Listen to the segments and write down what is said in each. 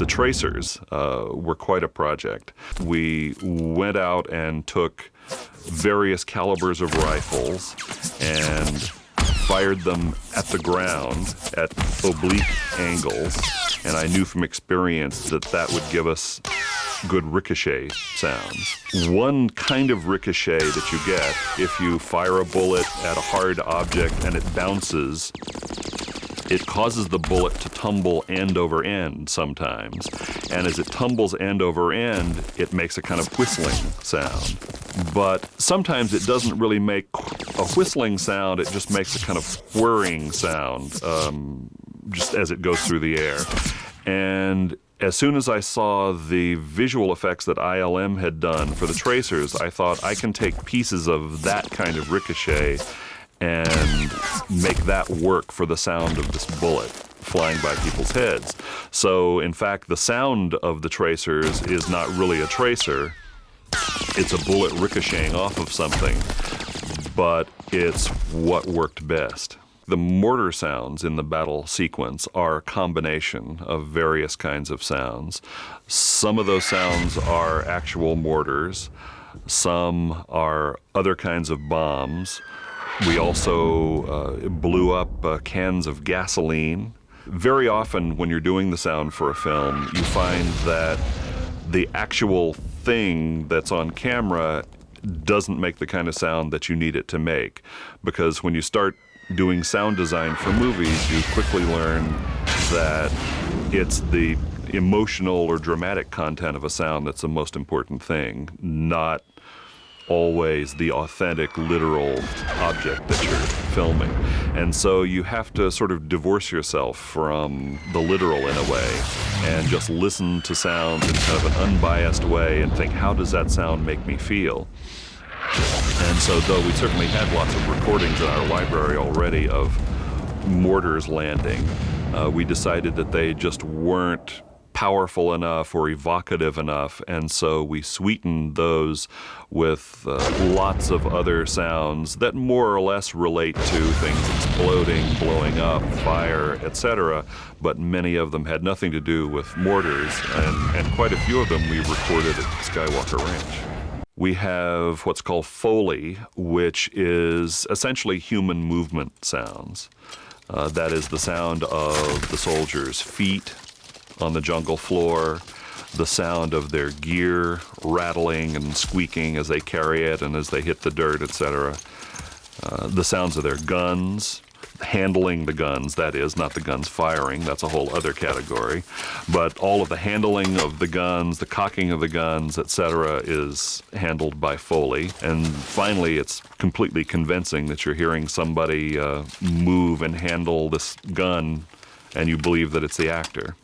The tracers were quite a project. We went out and took various calibers of rifles and fired them at the ground at oblique angles, and I knew from experience that that would give us good ricochet sounds. One kind of ricochet that you get if you fire a bullet at a hard object and it bounces, it causes the bullet to tumble end over end sometimes. And as it tumbles end over end, it makes a kind of whistling sound. But sometimes it doesn't really make a whistling sound, it just makes a kind of whirring sound just as it goes through the air. And as soon as I saw the visual effects that ILM had done for the tracers, I thought I can take pieces of that kind of ricochet and make that work for the sound of this bullet flying by people's heads. So, in fact, the sound of the tracers is not really a tracer. It's a bullet ricocheting off of something, but it's what worked best. The mortar sounds in the battle sequence are a combination of various kinds of sounds. Some of those sounds are actual mortars. Some are other kinds of bombs. We also blew up cans of gasoline. Very often when you're doing the sound for a film, you find that the actual thing that's on camera doesn't make the kind of sound that you need it to make. Because when you start doing sound design for movies, you quickly learn that it's the emotional or dramatic content of a sound that's the most important thing, not always the authentic, literal object that you're filming. And so you have to sort of divorce yourself from the literal in a way and just listen to sounds in kind of an unbiased way and think, how does that sound make me feel? And so though we certainly had lots of recordings in our library already of mortars landing, we decided that they just weren't powerful enough or evocative enough, and so we sweetened those with lots of other sounds that more or less relate to things exploding, blowing up, fire, etc., but many of them had nothing to do with mortars, and quite a few of them we recorded at Skywalker Ranch. We have what's called FOLEY, which is essentially human movement sounds. That is the sound of the soldiers' feet on the jungle floor, the sound of their gear rattling and squeaking as they carry it and as they hit the dirt, etc. The sounds of their guns, handling the guns, that is, not the guns firing, that's a whole other category. But all of the handling of the guns, the cocking of the guns, etc. is handled by FOLEY. And finally, it's completely convincing that you're hearing somebody move and handle this gun and you believe that it's the actor.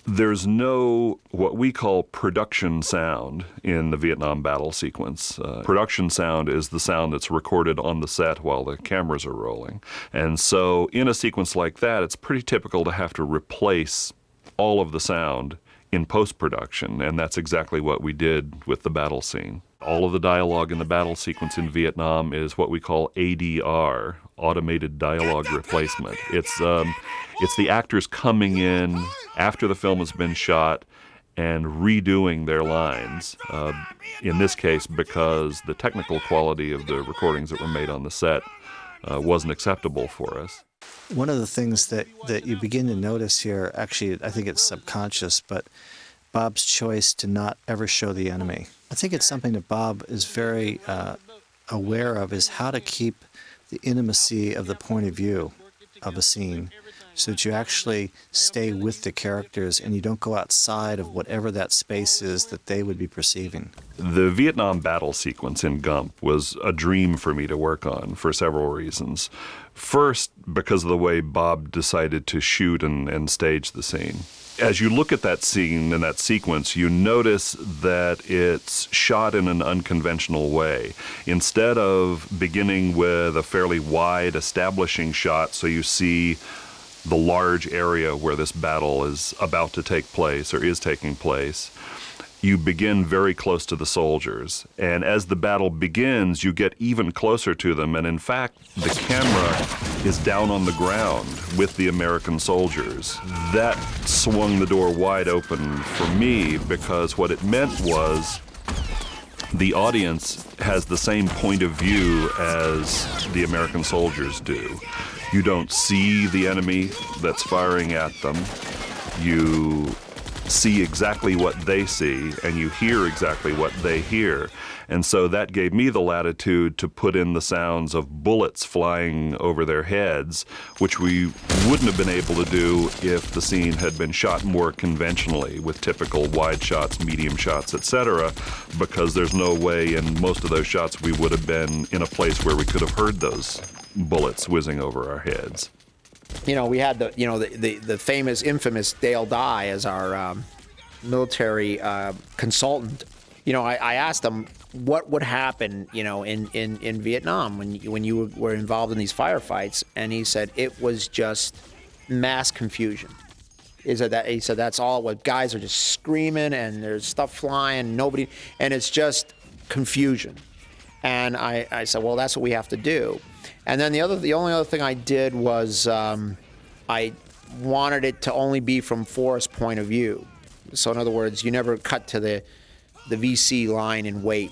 There's no what we call production sound in the Vietnam battle sequence. Production sound is the sound that's recorded on the set while the cameras are rolling. And so in a sequence like that, it's pretty typical to have to replace all of the sound in post-production, and that's exactly what we did with the battle scene. All of the dialogue in the battle sequence in Vietnam is what we call ADR, automated dialogue replacement. It's the actors coming in after the film has been shot and redoing their lines. In this case, because the technical quality of the recordings that were made on the set wasn't acceptable for us. One of the things that you begin to notice here, actually, I think it's subconscious, but Bob's choice to not ever show the enemy. I think it's something that Bob is very aware of, is how to keep the intimacy of the point of view of a scene so that you actually stay with the characters and you don't go outside of whatever that space is that they would be perceiving. The Vietnam battle sequence in Gump was a dream for me to work on for several reasons. First, because of the way Bob decided to shoot and stage the scene. As you look at that scene and that sequence, you notice that it's shot in an unconventional way. Instead of beginning with a fairly wide establishing shot so you see the large area where this battle is about to take place or is taking place, you begin very close to the soldiers. And as the battle begins, you get even closer to them. And in fact, the camera is down on the ground with the American soldiers. That swung the door wide open for me, because what it meant was the audience has the same point of view as the American soldiers do. You don't see the enemy that's firing at them. You see exactly what they see, and you hear exactly what they hear. And so that gave me the latitude to put in the sounds of bullets flying over their heads, which we wouldn't have been able to do if the scene had been shot more conventionally with typical wide shots, medium shots, etc., because there's no way in most of those shots we would have been in a place where we could have heard those bullets whizzing over our heads. You know, we had the famous, infamous Dale Dye as our military consultant. You know, I asked him what would happen, you know, in Vietnam when you were involved in these firefights, and he said it was just mass confusion. He said that's all. What guys are just screaming and there's stuff flying, nobody, and it's just confusion. And I said, well, that's what we have to do. And then the only other thing I did was I wanted it to only be from Forrest's point of view. So in other words, you never cut to the VC line and wait.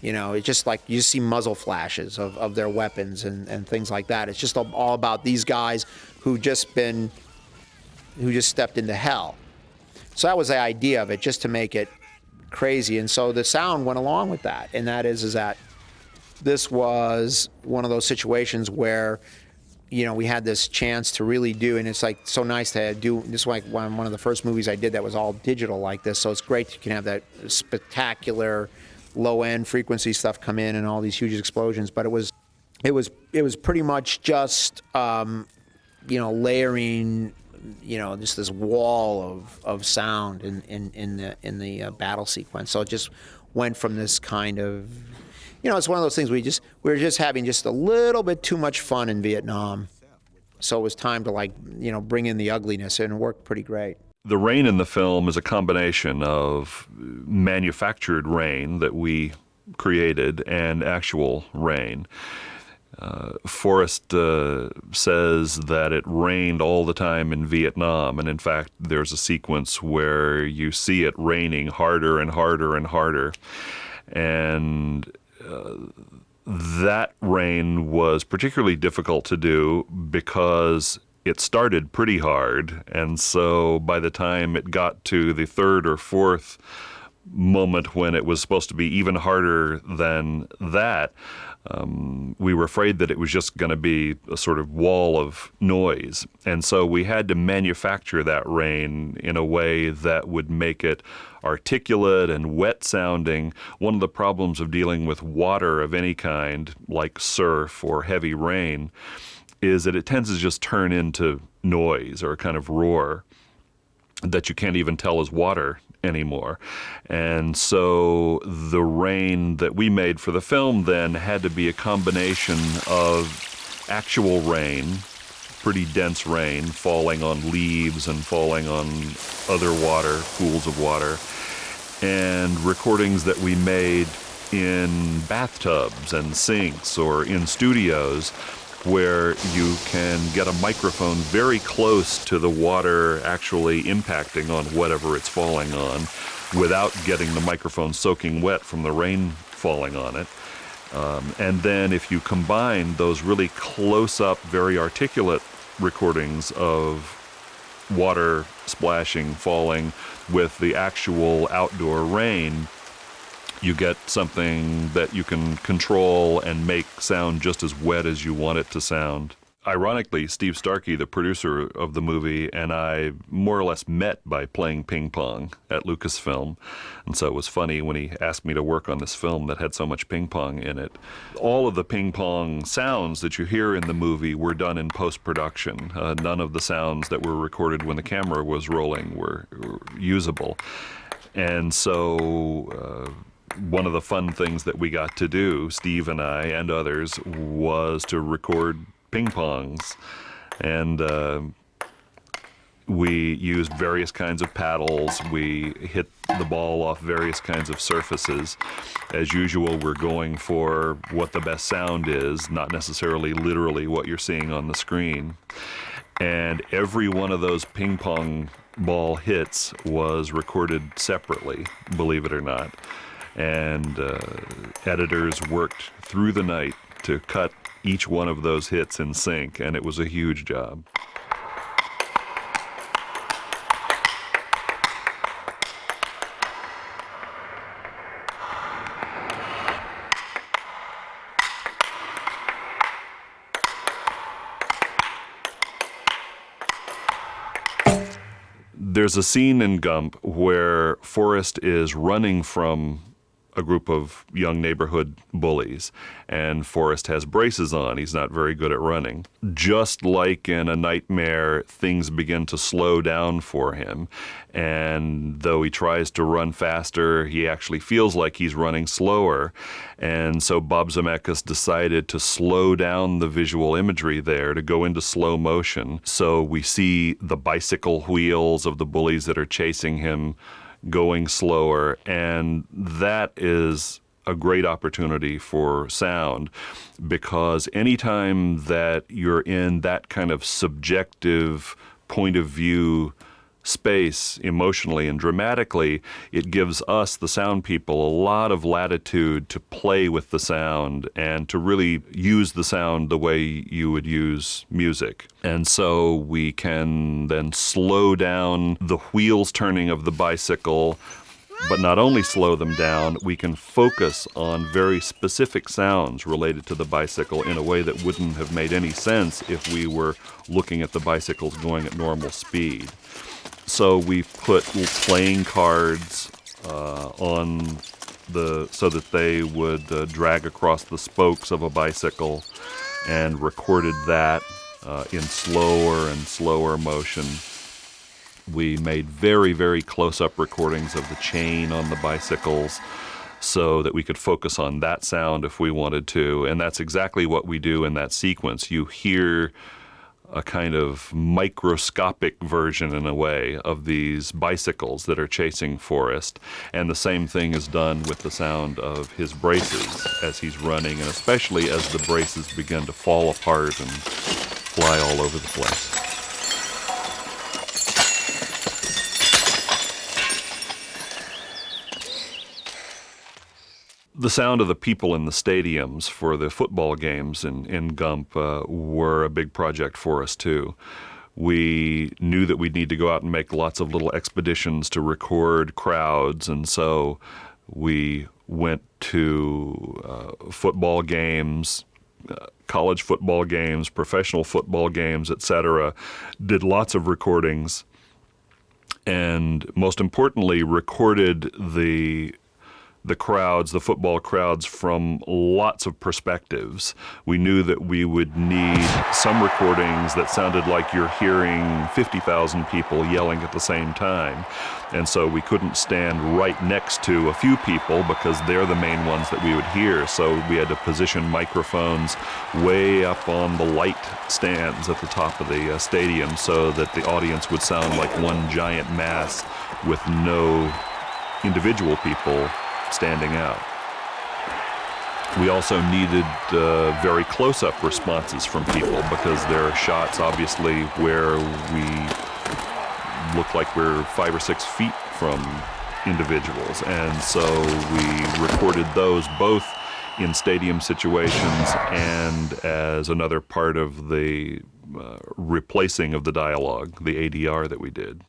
You know, it's just like you just see muzzle flashes of their weapons and things like that. It's just all about these guys who just stepped into hell. So that was the idea of it, just to make it crazy. And so the sound went along with that. And that is that this was one of those situations where, you know, we had this chance to really do, and it's like so nice to do. This is like one of the first movies I did that was all digital like this, so it's great you can have that spectacular low-end frequency stuff come in and all these huge explosions. But it was pretty much just you know, layering, you know, just this wall of sound in the battle sequence. So it just went from this kind of, you know, it's one of those things we were just having just a little bit too much fun in Vietnam. So it was time to, like, you know, bring in the ugliness, and it worked pretty great. The rain in the film is a combination of manufactured rain that we created and actual rain. Forrest says that it rained all the time in Vietnam, and in fact there's a sequence where you see it raining harder and harder and harder. And that rain was particularly difficult to do because it started pretty hard, and so by the time it got to the third or fourth moment when it was supposed to be even harder than that, we were afraid that it was just going to be a sort of wall of noise. And so we had to manufacture that rain in a way that would make it articulate and wet sounding. One of the problems of dealing with water of any kind, like surf or heavy rain, is that it tends to just turn into noise or a kind of roar that you can't even tell is water anymore. And so the rain that we made for the film then had to be a combination of actual rain, pretty dense rain, falling on leaves and falling on other water, pools of water, and recordings that we made in bathtubs and sinks or in studios, where you can get a microphone very close to the water actually impacting on whatever it's falling on without getting the microphone soaking wet from the rain falling on it. And then if you combine those really close-up, very articulate recordings of water splashing, falling, with the actual outdoor rain, you get something that you can control and make sound just as wet as you want it to sound. Ironically, Steve Starkey, the producer of the movie, and I more or less met by playing ping pong at Lucasfilm. And so it was funny when he asked me to work on this film that had so much ping pong in it. All of the ping pong sounds that you hear in the movie were done in post-production. None of the sounds that were recorded when the camera was rolling were usable. And so one of the fun things that we got to do, Steve and I and others, was to record ping pongs. And We used various kinds of paddles. We hit the ball off various kinds of surfaces. As usual, we're going for what the best sound is, not necessarily literally what you're seeing on the screen. And every one of those ping pong ball hits was recorded separately, believe it or not. And editors worked through the night to cut each one of those hits in sync, and it was a huge job. There's a scene in Gump where Forrest is running from a group of young neighborhood bullies, and Forrest has braces on. He's not very good at running. Just like in A Nightmare, things begin to slow down for him, and though he tries to run faster, he actually feels like he's running slower, and so Bob Zemeckis decided to slow down the visual imagery there, to go into slow motion. So we see the bicycle wheels of the bullies that are chasing him going slower, and that is a great opportunity for sound, because anytime that you're in that kind of subjective point of view space emotionally and dramatically, it gives us, the sound people, a lot of latitude to play with the sound and to really use the sound the way you would use music. And so we can then slow down the wheels turning of the bicycle, but not only slow them down, we can focus on very specific sounds related to the bicycle in a way that wouldn't have made any sense if we were looking at the bicycles going at normal speed. So we put playing cards on so that they would drag across the spokes of a bicycle, and recorded that in slower and slower motion. We made very, very close-up recordings of the chain on the bicycles so that we could focus on that sound if we wanted to, and that's exactly what we do in that sequence. You hear a kind of microscopic version, in a way, of these bicycles that are chasing Forrest. And the same thing is done with the sound of his braces as he's running, and especially as the braces begin to fall apart and fly all over the place. The sound of the people in the stadiums for the football games in Gump were a big project for us, too. We knew that we'd need to go out and make lots of little expeditions to record crowds, and so we went to football games, college football games, professional football games, etc., did lots of recordings, and most importantly, recorded the crowds, the football crowds, from lots of perspectives. We knew that we would need some recordings that sounded like you're hearing 50,000 people yelling at the same time. And so we couldn't stand right next to a few people because they're the main ones that we would hear. So we had to position microphones way up on the light stands at the top of the stadium so that the audience would sound like one giant mass with no individual people standing out. We also needed very close-up responses from people, because there are shots, obviously, where we look like we're 5 or 6 feet from individuals, and so we recorded those both in stadium situations and as another part of the replacing of the dialogue, the ADR that we did.